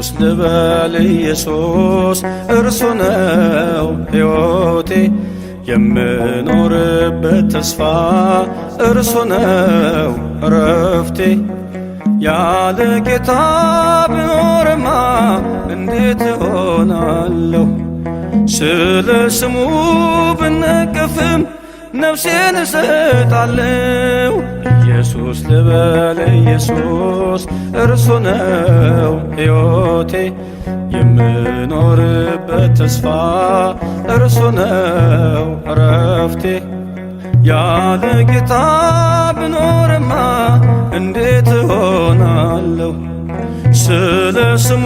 ኢየሱስ ልበል ኢየሱስ እርሱ ነው ሕይወቴ የምኖርበት ተስፋ እርሱ ነው እረፍቴ። ያለ ጌታ ብኖርማ እንዴት እሆናለሁ? ስለ ስሙ ብነቀፍም ነፍሴን እሰጣለሁ። ኢየሱስ ልበል ኢየሱስ እርሱ ነው ሕይወቴ የምኖርበት ተስፋ እርሱ ነው እረፍቴ። ያለ ጌታ ብኖርማ እንዴት እሆናለሁ? ስለ ስሙ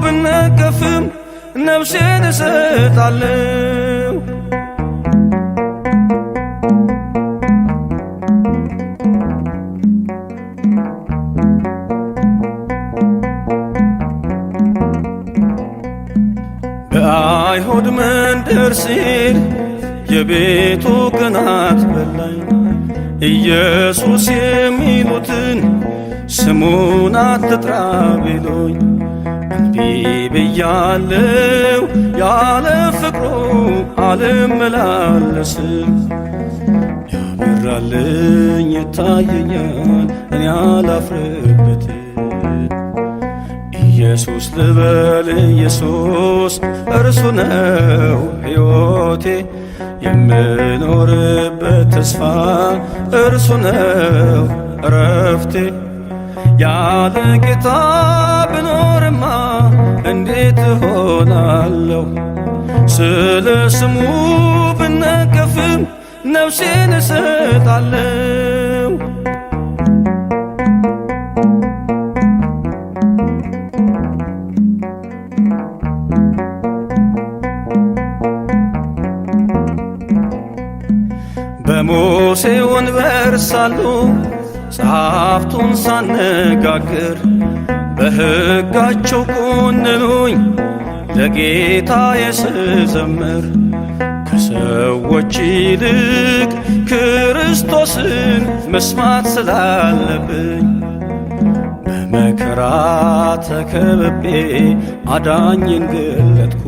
ብነቀፍም ነፍሴን እሰጣለሁ። በአይሁድ መንደር ሲል የቤቱ ቅናት በላኝ። ኢየሱስ የሚሉትን ስሙን አትጥራ ቢሉኝ እምቢ ብያለሁ። ያለ ፍቅሩ አልመላለስም። ያበራልኝ ይታየኛል እኔ አላፍርበትም። ኢየሱስ ልበል ኢየሱስ እርሱ ነው ሕይወቴ የምኖርበት ተስፋ እርሱ ነው እረፍቴ። ያለ ጌታ ብኖርማ እንዴት እሆናለሁ? ስለ ስሙ ብነቀፍም ነፍሴን እሰጣለሁ። በሙሴ ወንበር ሳሉ ጸሐፍቱን ሳነጋግር በሕጋቸው ኮንኑኝ ለጌታዬ ስዘምር። ከሰዎች ይልቅ ክርስቶስን መስማት ስላለብኝ በመከራ ተከብቤ አዳኝን ገለጥኩ።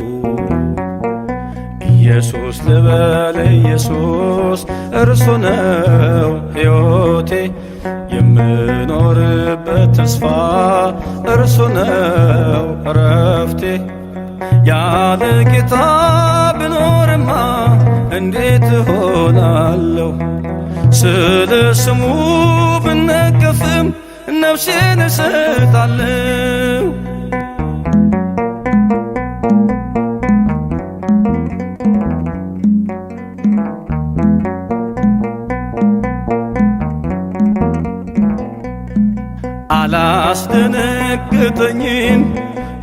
ኢየሱስ ልበል ኢየሱስ እርሱ ነው ሕይወቴ የምኖርበት ተስፋ እርሱ ነው እረፍቴ። ያለ ጌታ ብኖርማ እንዴት እሆናለሁ? ስለ ስሙ ብነቀፍም ነፍሴን እሰጣለሁ። አላስደነገጠኝም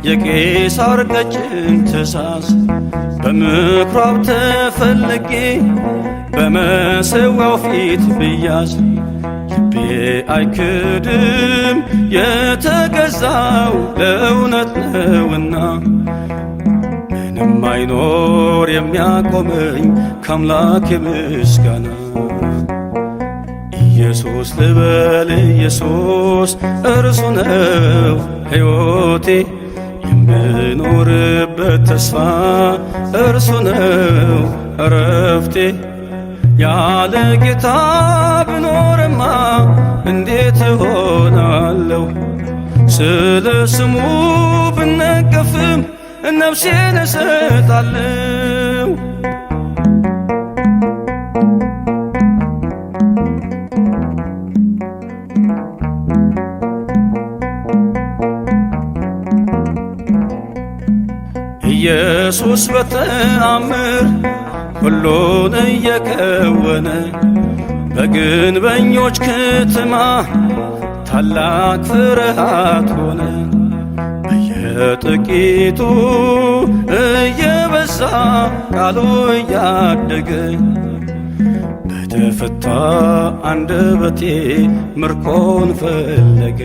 የቄሳር ቀጭን ትእዛዝ። በምኵራብ ተፈልጌ በመሠዊያው ፊት ብያዝ ልቤ አይክድም የተገዛው ለእውነት ነውና። ምንም አይኖር የሚያቆመኝ ከአምላኬ ምስጋና። ኢየሱስ ልበል ኢየሱስ እርሱ ነው ሕይወቴ የምኖርበት ተስፋ እርሱ ነው እረፍቴ። ያለ ጌታ ብኖርማ እንዴት እሆናለሁ? ስለ ስሙ ብነቀፍም ነፍሴን እሰጣለሁ። ኢየሱስ በተአምር ሁሉን እየከወነ በግንበኞች ከተማ ታላቅ ፍርሃት ሆነ። በየጥቂቱ እየበዛ ቃሉ እያደገ በተፈታ አንደበቴ ምርኮን ፈለገ።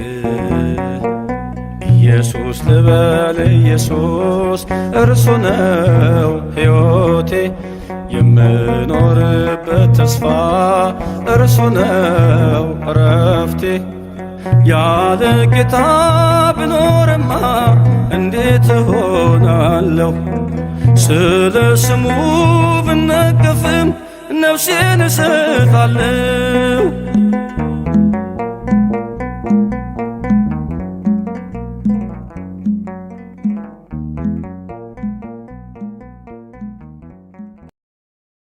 ኢየሱስ ልበል ኢየሱስ እርሱ ነው ሕይወቴ የምኖርበት ተስፋ እርሱ ነው እረፍቴ። ያለ ጌታ ብኖርማ እንዴት እሆናለሁ? ስለ ስሙ ብነቀፍም ነፍሴን እሰጣለሁ።